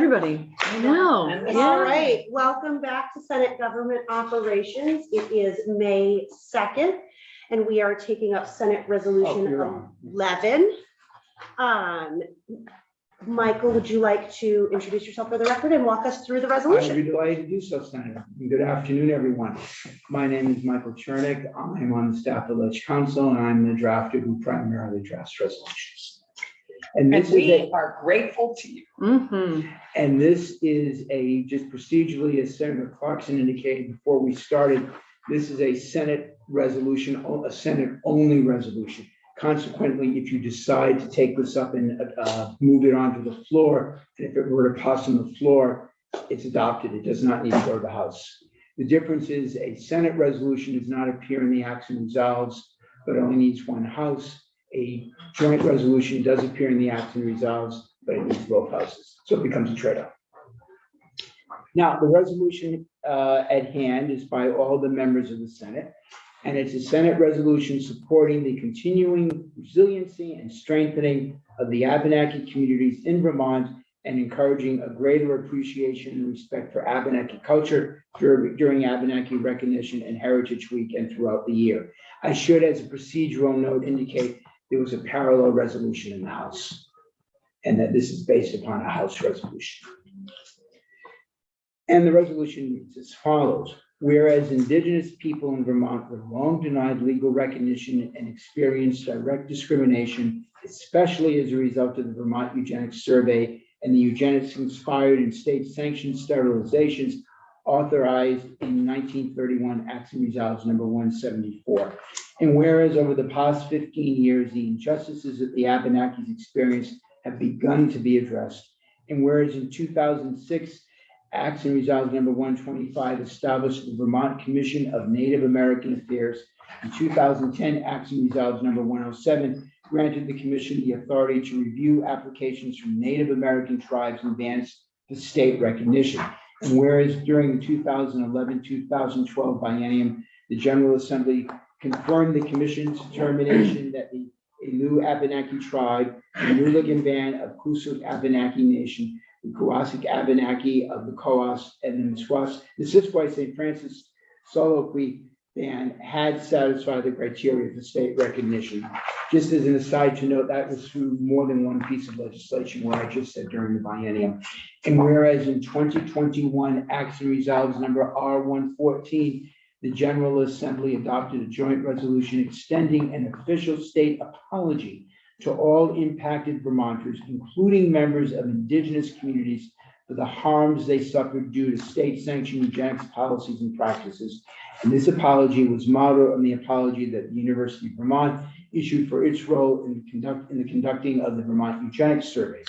everybody. I know. All right, welcome back to Senate Government Operations. It is May 2nd, and we are taking up Senate Resolution 11. Michael, would you like to introduce yourself for the record and walk us through the I'd resolution? be delighted to do so, Senator. Good afternoon, everyone. My name is Michael Chernick. I'm on the staff of the Ledge Council, and I'm the drafter who primarily drafts resolutions. And We are grateful to you. And this is just procedurally, as Senator Clarkson indicated before we started, this is a Senate resolution, a Senate-only resolution. Consequently, if you decide to take this up and move it onto the floor, and if it were to pass on the floor, it's adopted. It does not need to go to the House. The difference is a Senate resolution does not appear in the Acts and Resolves, but only needs one House. A joint resolution does appear in the Acts and Resolves, but it needs both houses. So it becomes a trade-off. Now, the resolution at hand is by all the members of the Senate. And it's a Senate resolution supporting the continuing resiliency and strengthening of the Abenaki communities in Vermont and encouraging a greater appreciation and respect for Abenaki culture during Abenaki Recognition and Heritage Week and throughout the year. I should, as a procedural note, indicate there was a parallel resolution in the House, and that this is based upon a House resolution. And the resolution reads as follows. Whereas Indigenous people in Vermont were long denied legal recognition and experienced direct discrimination, especially as a result of the Vermont Eugenics Survey and the eugenics-inspired and state-sanctioned sterilizations authorized in 1931 Acts and Resolves number 174. And whereas over the past 15 years, the injustices that the Abenakis experienced have begun to be addressed. And whereas in 2006, Acts and Resolves number 125 established the Vermont Commission of Native American Affairs. In 2010, Acts and Resolves number 107 granted the commission the authority to review applications from Native American tribes and bands for state recognition. And whereas during the 2011-2012 biennium, the General Assembly confirmed the commission's determination that the Innu Abenaki tribe, the Nuligan band of Kusuk Abenaki Nation, the Kawasik Abenaki of the Coas, and the Missisquoi St. Francis Solokwi band had satisfied the criteria for state recognition. Just as an aside to note, that was through more than one piece of legislation, what I just said during the biennium. And whereas in 2021, Acts and Resolves number R114, the General Assembly adopted a joint resolution extending an official state apology to all impacted Vermonters, including members of Indigenous communities, for the harms they suffered due to state-sanctioned eugenics policies and practices. And this apology was modeled on the apology that the University of Vermont issued for its role in the conducting of the Vermont Eugenics Survey.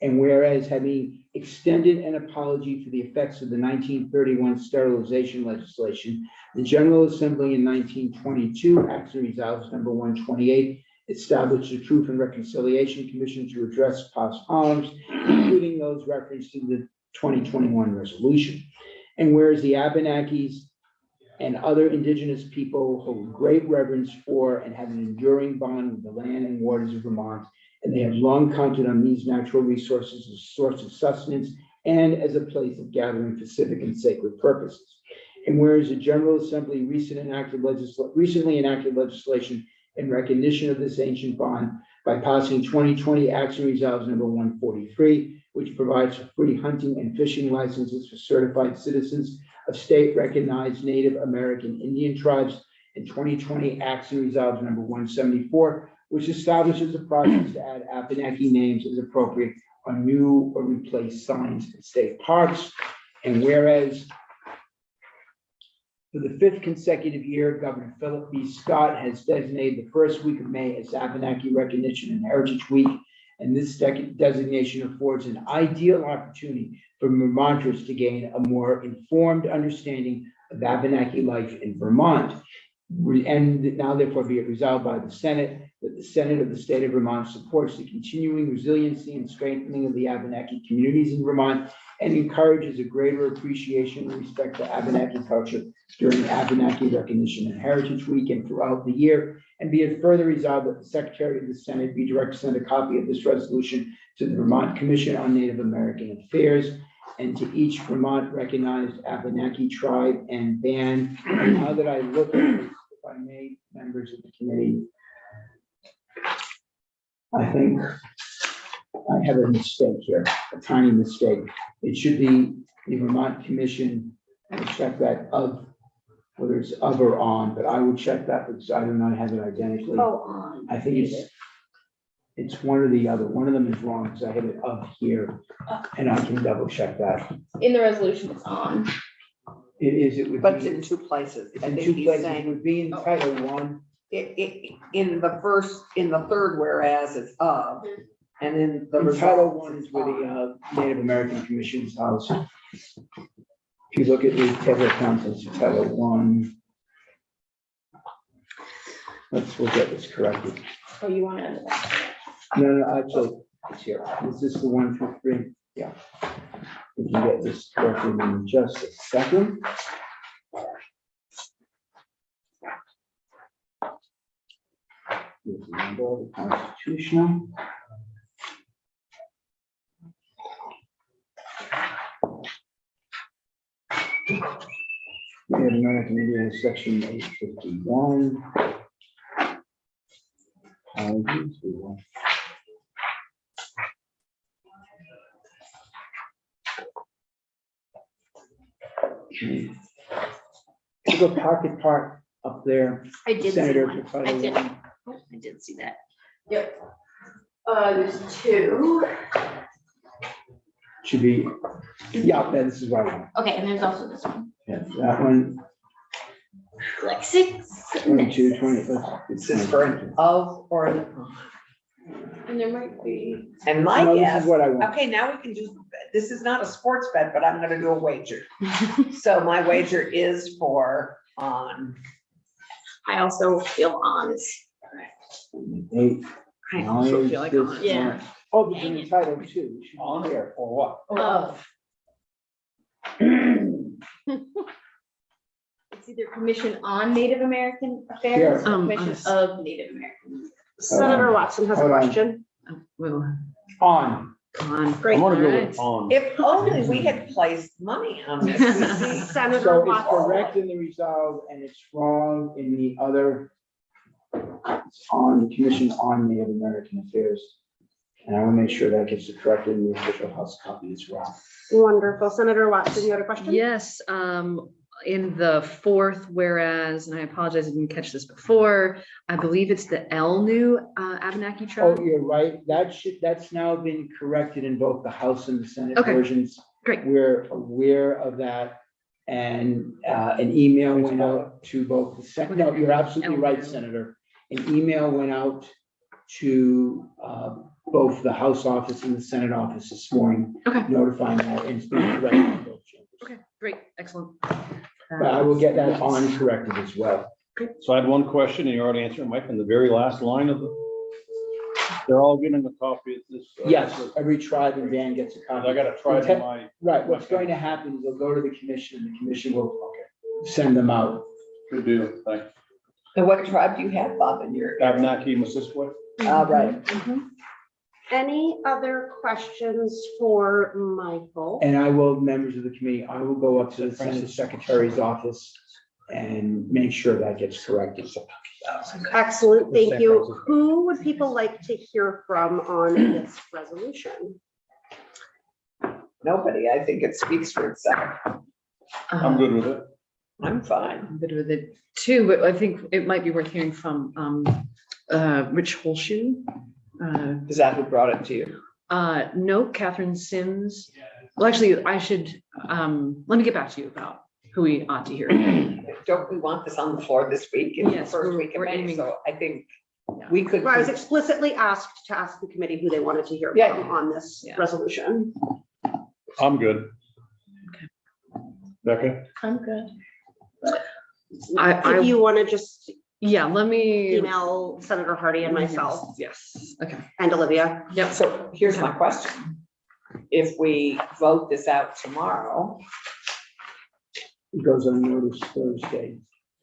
And whereas having extended an apology for the effects of the 1931 sterilization legislation, the General Assembly in 1922, Acts and Resolves number 128, established the Truth and Reconciliation Commission to address past harms, including those referenced in the 2021 resolution. And whereas the Abenakis and other Indigenous people hold great reverence for and have an enduring bond with the land and waters of Vermont, and they have long counted on these natural resources as a source of sustenance and as a place of gathering for civic and sacred purposes. And whereas the General Assembly recently enacted legislation in recognition of this ancient bond by passing 2020 Acts and Resolves number 143, which provides for free hunting and fishing licenses for certified citizens of state-recognized Native American Indian tribes, and 2020 Acts and Resolves number 174, which establishes a process to add Abenaki names as appropriate on new or replaced signs in state parks. And whereas for the 5th consecutive year, Governor Philip B. Scott has designated the first week of May as Abenaki Recognition and Heritage Week, and this designation affords an ideal opportunity for Vermonters to gain a more informed understanding of Abenaki life in Vermont. And now therefore be it resolved by the Senate that the Senate of the state of Vermont supports the continuing resiliency and strengthening of the Abenaki communities in Vermont and encourages a greater appreciation and respect for Abenaki culture during Abenaki Recognition and Heritage Week and throughout the year. And be it further resolved that the Secretary of the Senate be directed to send a copy of this resolution to the Vermont Commission on Native American Affairs and to each Vermont recognized Abenaki tribe and band. And now that I look at this, if I may, members of the committee, I think I have a mistake here, a tiny mistake. It should be the Vermont Commission. I will check that of, whether it's of or on, but I will check that because I do not have it identically. On. I think it's one or the other. One of them is wrong because I have it of here and I can double check that. In the resolution, it's on. It would But it's be in two places. I in think two he's places. It saying would be in Title I. in the third whereas it's of, and in the In Title result. I is where the Native American Commission's house. If you look at the table of contents of Title I. We'll get this corrected. Oh, you want to? No, actually, it's here. Is this the one for free? Yeah. We can get this corrected in just a second. Here's the number of the Constitutional. Native American Indian Section 851. Apologies, we will. The pocket part up there, I did see Senator. one. for I Title did. I. Oh, I did see that. Yep. There's two. Should be, yeah, this is right one. Okay, and there's also this one. Yeah, that one, Like 6. 22, 20. This is for an of or an on. And there might be. And my No, this guess, is what I want. okay, now we can do, this is not a sports bet, but I'm gonna do a wager. So my wager is for on. I also feel on is correct. 8. I also feel like on. Yeah. Oh, but Dang in it. Title II, it should On be here. or what? Of. It's either Commission on Native American Affairs Here. or Commission of Native American. Senator Watson has a Hold on. question. Well, On. on. Great. I'm gonna go Alright. with on. If only we had placed money on this. you see. Senator So it's Watson. correct in the resolve and it's wrong in the other. It's on the Commission on Native American Affairs. And I will make sure that gets corrected in the official House copy as well. Wonderful. Senator Watson, you had a question? Yes, in the fourth whereas, and I apologize, I didn't catch this before, I believe it's the Elnu Abenaki Oh, tribe. you're right. That's now been corrected in both the House and the Senate Okay. versions. Great. We're aware of that. And an email went out to both the second, no, you're absolutely right, Senator. An email went out to both the House office and the Senate office this morning. Okay. Notifying that and it's been corrected in both chambers. Okay, great, excellent. But I will get that on corrected as well. So I had one question and you already answered, Mike, in the very last line of the, they're all getting a copy of this. Yes, every tribe and band gets a copy. I gotta try to my, Right, what's going to happen is they'll go to the commission and the commission will send them out. good deal, thanks. And what tribe do you have, Bob, in your? Abenaki, Missisquoi? Right. Any other questions for Michael? And I will, members of the committee, I will go up to the Senate Secretary's office and make sure that gets corrected. Excellent, thank you. Who would people like to hear from on this resolution? Nobody, I think it speaks for itself. I'm good with it. I'm fine. I'm good with it too, but I think it might be worth hearing from Rich Holshoe. Is that who brought it to you? No, Catherine Sims. Well, actually, I should, let me get back to you about who we ought to hear. Don't we want this on the floor this week? It's the Yes, first we're- week of we're May, aiming- so I think Yeah. we could. Well, I was explicitly asked to ask the committee who they wanted to hear Yeah. from on this Yeah. resolution. I'm good. Becca? I'm good. I, If you want to just yeah, let me. email Senator Hardy and myself Yes, okay, and Olivia. yep. So here's my question. if we vote this out tomorrow, It goes on notice Thursday,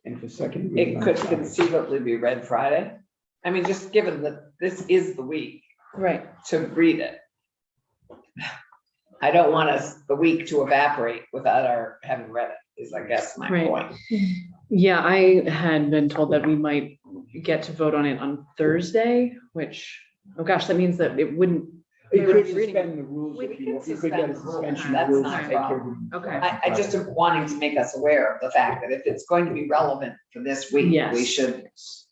and for second. reading it on could Friday. conceivably be read Friday. I mean, just given that this is the week Right. to read it. I don't want the week to evaporate without our having read it, is I guess my Right. point. Yeah, I had been told that we might get to vote on it on Thursday, which, oh gosh, that means that it wouldn't. You we could wouldn't be reading- suspend the rules We if can you want. You could get a suspend the rules. suspension That's of rules not to a take care of problem. it. Okay. I just am wanting to make us aware of the fact that if it's going to be relevant for this week, Yes. we should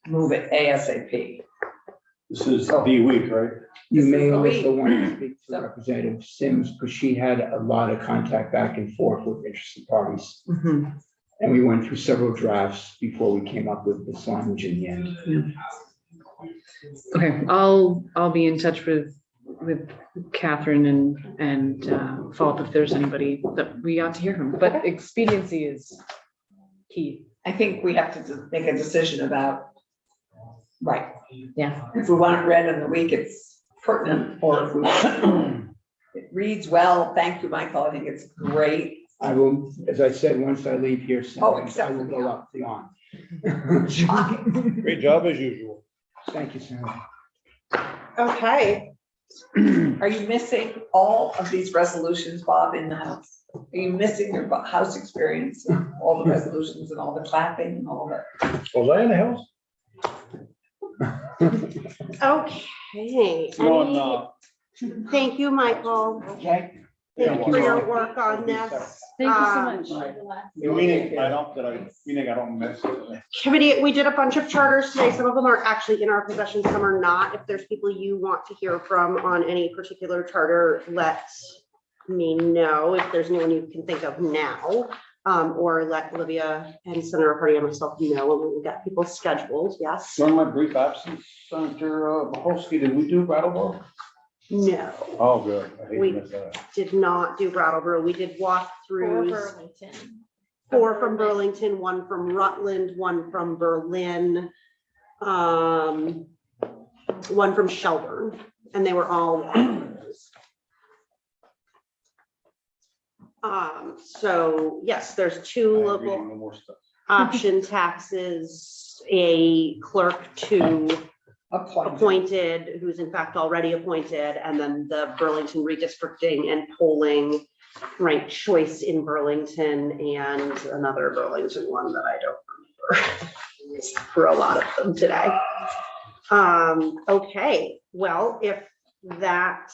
move it ASAP. This is the week, right? You This is may the also week. want to speak to So- Representative Sims, because she had a lot of contact back and forth with interested parties. Mhm. And we went through several drafts before we came up with this language in the end. Okay, I'll be in touch with Catherine and follow up if there's anybody that we ought to hear from, but expediency is key. I think we have to make a decision about, right, Yeah. if we want it read in the week, it's pertinent, or if we want it reads well. Thank you, Michael. I think it's great. I will, as I said, once I leave here, Oh, I except will for go the- up beyond. Shocking. Great job as usual. Thank you, Sam. Okay, Are you missing all of these resolutions, Bob, in the house? Are you missing your house experience, and all the resolutions and all the clapping and all that? Was I in the house? okay. No, Any- no. Thank you, Michael. Okay. Thank you for Thank your you. work on this. Thank you so Um, much. Meaning, I don't miss it. Committee, we did a bunch of charters today. Some of them are actually in our possession, some are not. If there's people you want to hear from on any particular charter, let me know. If there's anyone you can think of now, or let Olivia and Senator Hardy and myself know when we get people scheduled. Yes, During my brief absence, Senator Maholsky, did we do Brattleboro? no, Oh, good. I hate to We- miss that. did not do Brattleboro. We did walk through. Burlington. Four from Burlington, one from Rutland, one from Berlin, one from Shelburne, and they were all walkthroughs. So yes, there's two I'm local reading no more stuff. option taxes, a clerk to appointed, who's in fact already appointed, and then the Burlington redistricting and polling, ranked choice in Burlington, and another Burlington one that I don't remember. For a lot of them today. Okay, well, if that